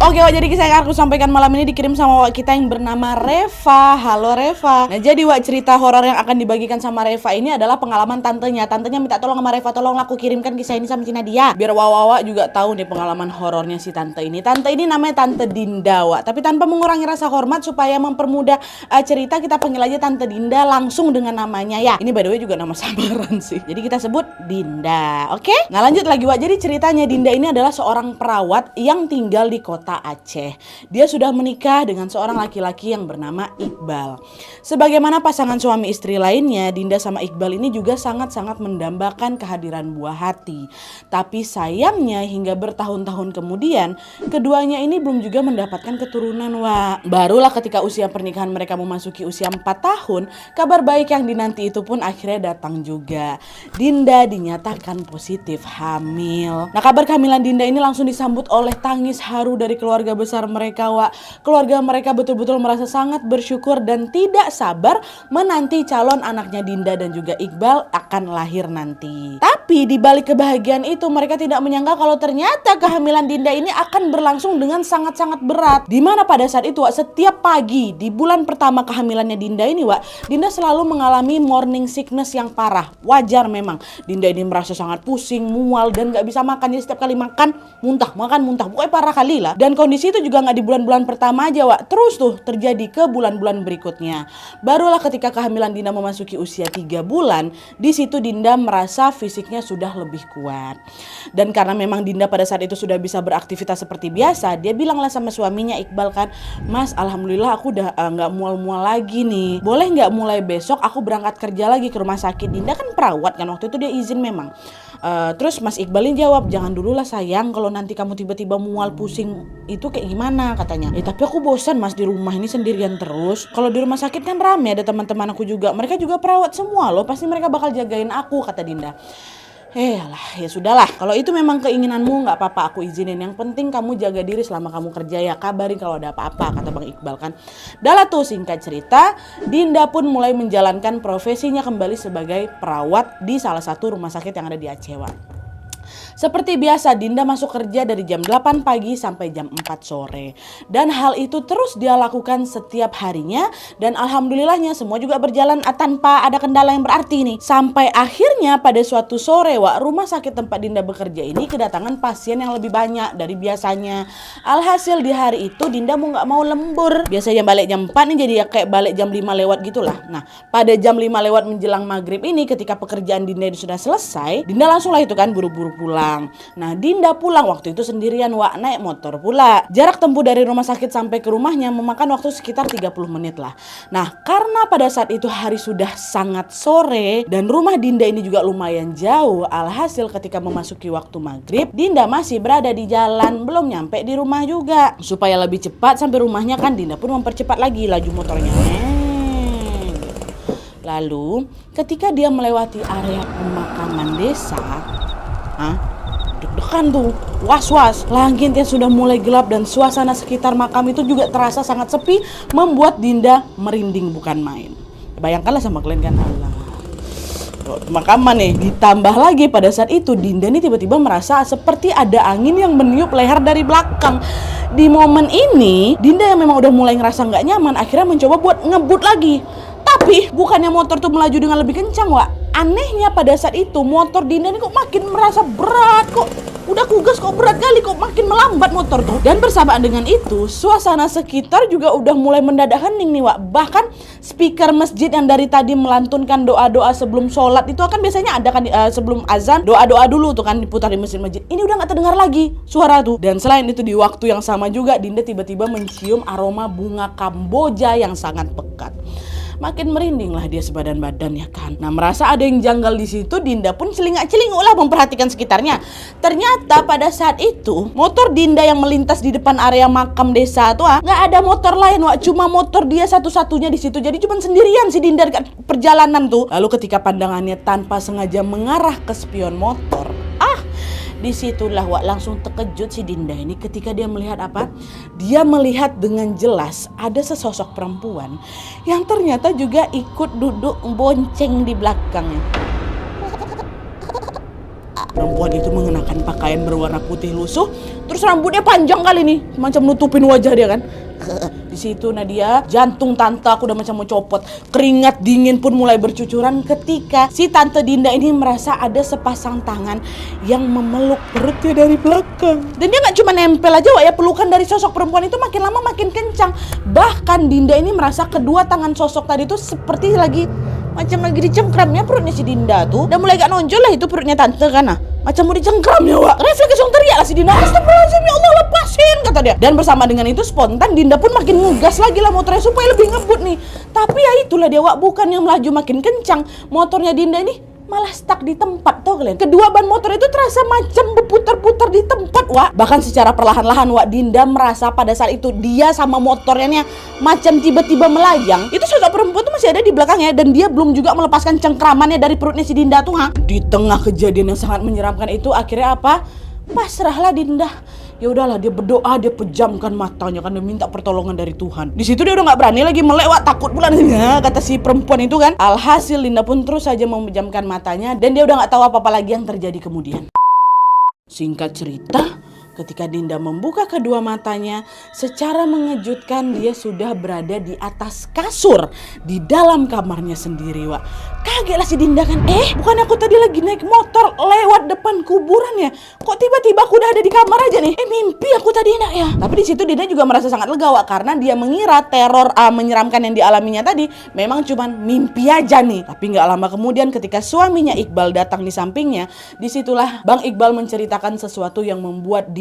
Oke Wak, jadi kisah yang aku sampaikan malam ini dikirim sama Wak kita yang bernama Reva. Halo Reva. Nah jadi Wak, cerita horor yang akan dibagikan sama Reva ini adalah pengalaman tantenya. Tantenya minta tolong sama Reva, tolong aku kirimkan kisah ini sama si Nadia, biar Wawa juga tahu nih pengalaman horornya si tante ini. Tante ini namanya Tante Dinda Wak, tapi tanpa mengurangi rasa hormat supaya mempermudah cerita, kita panggil aja Tante Dinda langsung dengan namanya ya. Ini by the way juga nama samaran sih, jadi kita sebut Dinda. Oke? Nah lanjut lagi Wak, jadi ceritanya Dinda ini adalah seorang perawat yang tinggal di kota Aceh. Dia sudah menikah dengan seorang laki-laki yang bernama Iqbal. Sebagaimana pasangan suami istri lainnya, Dinda sama Iqbal ini juga sangat-sangat mendambakan kehadiran buah hati. Tapi sayangnya hingga bertahun-tahun kemudian, keduanya ini belum juga mendapatkan keturunan Wak. Barulah ketika usia pernikahan mereka memasuki usia 4 tahun, kabar baik yang dinanti itu pun akhirnya datang juga. Dinda dinyatakan positif hamil. Nah kabar kehamilan Dinda ini langsung disambut oleh tangis haru dari keluarga besar mereka Wak. Keluarga mereka betul-betul merasa sangat bersyukur dan tidak sabar menanti calon anaknya Dinda dan juga Iqbal akan lahir nanti. Tapi di balik kebahagiaan itu mereka tidak menyangka kalau ternyata kehamilan Dinda ini akan berlangsung dengan sangat-sangat berat. Dimana pada saat itu Wak, setiap pagi di bulan pertama kehamilannya Dinda ini Wak, Dinda selalu mengalami morning sickness yang parah. Wajar memang, Dinda ini merasa sangat pusing, mual dan gak bisa makan. Jadi setiap kali makan muntah, pokoknya parah kali lah. Dan kondisi itu juga gak di bulan-bulan pertama aja Wak, terus tuh terjadi ke bulan-bulan berikutnya. Barulah ketika kehamilan Dinda memasuki usia 3 bulan, di situ Dinda merasa fisiknya sudah lebih kuat. Dan karena memang Dinda pada saat itu sudah bisa beraktivitas seperti biasa, dia bilanglah sama suaminya Iqbal kan, Mas alhamdulillah aku udah gak mual-mual lagi nih, boleh gak mulai besok aku berangkat kerja lagi ke rumah sakit. Dinda kan perawat kan, waktu itu dia izin memang. Terus Mas Iqbalin jawab, jangan dulu lah sayang, kalau nanti kamu tiba-tiba mual pusing itu kayak gimana katanya. Tapi aku bosan Mas di rumah ini sendirian terus. Kalau di rumah sakit kan rame, ada teman-teman aku juga, mereka juga perawat semua loh, pasti mereka bakal jagain aku, kata Dinda. Alah, ya sudahlah, kalau itu memang keinginanmu nggak apa-apa, aku izinin. Yang penting kamu jaga diri selama kamu kerja ya, kabarin kalau ada apa-apa, kata Bang Iqbal kan. Dahlah tuh singkat cerita, Dinda pun mulai menjalankan profesinya kembali sebagai perawat di salah satu rumah sakit yang ada di Aceh Wak. Seperti biasa Dinda masuk kerja dari jam 8 pagi sampai jam 4 sore. Dan hal itu terus dia lakukan setiap harinya. Dan alhamdulillahnya semua juga berjalan tanpa ada kendala yang berarti nih. Sampai akhirnya pada suatu sore Wak, rumah sakit tempat Dinda bekerja ini kedatangan pasien yang lebih banyak dari biasanya. Alhasil di hari itu Dinda mau lembur. Biasanya balik jam 4 nih jadi ya kayak balik jam 5 lewat gitulah. Nah pada jam 5 lewat menjelang maghrib ini, ketika pekerjaan Dinda itu sudah selesai, Dinda langsung lah itu kan buru-buru pulang. Nah Dinda pulang waktu itu sendirian Wak, naik motor pula. Jarak tempuh dari rumah sakit sampai ke rumahnya memakan waktu sekitar 30 menit lah. Nah karena pada saat itu hari sudah sangat sore dan rumah Dinda ini juga lumayan jauh, alhasil ketika memasuki waktu maghrib, Dinda masih berada di jalan, belum nyampe di rumah juga. Supaya lebih cepat sampai rumahnya kan, Dinda pun mempercepat lagi laju motornya. Lalu ketika dia melewati area pemakaman desa, deg-degan tuh, was-was. Langitnya sudah mulai gelap dan suasana sekitar makam itu juga terasa sangat sepi, membuat Dinda merinding bukan main. Bayangkanlah sama kalian kan, Allah, pemakaman nih. Ditambah lagi pada saat itu Dinda nih tiba-tiba merasa seperti ada angin yang meniup leher dari belakang. Di momen ini Dinda yang memang udah mulai ngerasa nggak nyaman, akhirnya mencoba buat ngebut lagi. Tapi bukannya motor tuh melaju dengan lebih kencang Wak, anehnya pada saat itu motor Dinda ini kok makin merasa berat, kok udah kugas kok berat kali, kok makin melambat motor tuh. Dan bersamaan dengan itu suasana sekitar juga udah mulai mendadak hening nih Wak. Bahkan speaker masjid yang dari tadi melantunkan doa-doa sebelum sholat itu kan biasanya ada kan sebelum azan, doa-doa dulu tuh kan diputar di masjid-masjid. Ini udah gak terdengar lagi suara tuh. Dan selain itu di waktu yang sama juga Dinda tiba-tiba mencium aroma bunga kamboja yang sangat pekat. Makin merinding lah dia sebadan badan ya kan. Nah merasa ada yang janggal di situ, Dinda pun celingak-celinguk lah memperhatikan sekitarnya. Ternyata pada saat itu motor Dinda yang melintas di depan area makam desa tuh nggak ada motor lain Wak, cuma motor dia satu-satunya di situ. Jadi cuma sendirian si Dinda dekat perjalanan tuh. Lalu ketika pandangannya tanpa sengaja mengarah ke spion motor, disitulah Wak langsung terkejut si Dinda ini ketika dia melihat apa? Dia melihat dengan jelas ada sesosok perempuan yang ternyata juga ikut duduk bonceng di belakangnya. Perempuan itu mengenakan pakaian berwarna putih lusuh, terus rambutnya panjang kali nih, macam nutupin wajah dia kan. Di situ Nadia, jantung tante aku udah macam mau copot. Keringat dingin pun mulai bercucuran ketika si tante Dinda ini merasa ada sepasang tangan yang memeluk perutnya dari belakang. Dan dia gak cuma nempel aja Wak ya, pelukan dari sosok perempuan itu makin lama makin kencang. Bahkan Dinda ini merasa kedua tangan sosok tadi itu seperti macam lagi dicengkramnya perutnya si Dinda tuh. Dan mulai gak nonjol lah itu perutnya tante kan. Macam mau dicengkramnya Wak. Refleks langsung teriak lah si Dinda, astagfirullahaladzim ya Allah, lepasin kata dia. Dan bersama dengan itu spontan Dinda pun makin ngegas lagi lah motornya supaya lebih ngebut nih. Tapi ya itulah dia Wak, bukan yang melaju makin kencang, motornya Dinda ini malah stuck di tempat tuh kalian. Kedua ban motor itu terasa macam berputar-putar di tempat Wak. Bahkan secara perlahan-lahan Wak, Dinda merasa pada saat itu dia sama motornya macam tiba-tiba melayang. Itu sosok perempuan tuh masih ada di belakangnya dan dia belum juga melepaskan cengkramannya dari perutnya si Dinda tuh ha. Di tengah kejadian yang sangat menyeramkan itu akhirnya apa? Pasrahlah Dinda. Ya udahlah, dia berdoa, dia pejamkan matanya kan, dia minta pertolongan dari Tuhan. Di situ dia udah nggak berani lagi melek Wak, takut pula nih kata si perempuan itu kan. Alhasil Dinda pun terus saja memejamkan matanya dan dia udah nggak tahu apa-apa lagi yang terjadi kemudian. Singkat cerita, ketika Dinda membuka kedua matanya, secara mengejutkan dia sudah berada di atas kasur di dalam kamarnya sendiri Wak. Kagetlah si Dinda kan, bukan aku tadi lagi naik motor lewat depan kuburan ya? Kok tiba-tiba aku udah ada di kamar aja nih? Mimpi aku tadi nak ya? Tapi di situ Dinda juga merasa sangat lega Wak, karena dia mengira teror menyeramkan yang dialaminya tadi memang cuman mimpi aja nih. Tapi nggak lama kemudian ketika suaminya Iqbal datang di sampingnya, disitulah Bang Iqbal menceritakan sesuatu yang membuat